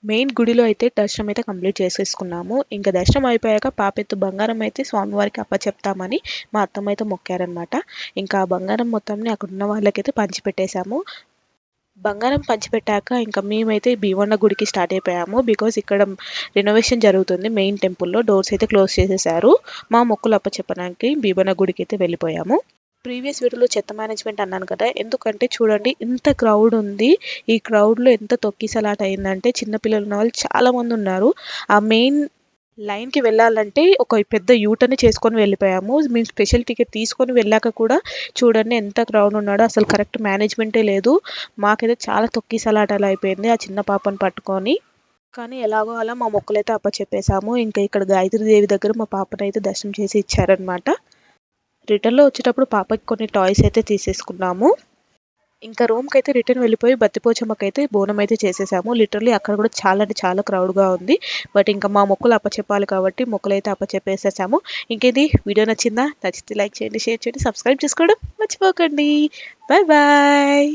Main గుడిలో అయితే దర్శనం అయితే కంప్లీట్ చేసేసుకున్నాము. ఇంకా దర్శనం అయిపోయాక పాపెత్తు బంగారం అయితే స్వామివారికి అప్పచెప్తామని మా అత్తమ్మ అయితే మొక్కారనమాట. ఇంకా ఆ బంగారం మొత్తంని అక్కడున్న వాళ్ళకైతే పంచిపెట్టేసాము. బంగారం పంచిపెట్టాక ఇంకా మేమైతే భీమన్న గుడికి స్టార్ట్ అయిపోయాము. బికాజ్ ఇక్కడ రెనోవేషన్ జరుగుతుంది మెయిన్ టెంపుల్‌లో. డోర్స్ అయితే క్లోజ్ చేసేసారు. మా మొక్కులు అప్పచెప్పడానికి భీమన్న గుడికి అయితే వెళ్ళిపోయాము. ప్రీవియస్ వీడియోలో చెత్త మేనేజ్మెంట్ అన్నాను కదా! ఎందుకంటే చూడండి ఇంత క్రౌడ్ ఉంది. ఈ క్రౌడ్‌లో ఎంత తొక్కిసలాట అయిందంటే చిన్న పిల్లలు ఉన్నవాళ్ళు చాలామంది ఉన్నారు. ఆ మెయిన్ లైన్‌కి వెళ్ళాలంటే ఒక పెద్ద యూటర్న్ చేసుకొని వెళ్ళిపోయాము. మేము స్పెషల్ టికెట్ తీసుకొని వెళ్ళాక కూడా చూడండి ఎంత క్రౌడ్ ఉన్నాడో అసలు కరెక్ట్ మేనేజ్మెంటే లేదు. మాకైతే చాలా తొక్కిసలాటలు అయిపోయింది ఆ చిన్న పాపను పట్టుకొని. కానీ ఎలాగో అలా మా మొక్కులైతే అప్పచెప్పేసాము. ఇంకా ఇక్కడ గాయత్రీదేవి దగ్గర మా పాపనైతే దర్శనం చేసి ఇచ్చారనమాట. రిటర్న్‌లో వచ్చేటప్పుడు పాపకి కొన్ని టాయ్స్ అయితే తీసేసుకున్నాము. ఇంకా రూమ్‌కైతే రిటర్న్ వెళ్ళిపోయి బత్తిపోచమ్మకైతే బోనం అయితే చేసేసాము. లిటరల్లీ అక్కడ కూడా చాలా అంటే చాలా క్రౌడ్‌గా ఉంది. బట్ ఇంకా మా మొక్కులు అప్పచెప్పాలి కాబట్టి మొక్కులైతే అప్పచెప్పేసేసాము. ఇంకేంటి వీడియో నచ్చిందా? నచ్చితే లైక్ చేయండి, షేర్ చేయండి, సబ్స్క్రైబ్ చేసుకోవడం మర్చిపోకండి. Bye bye.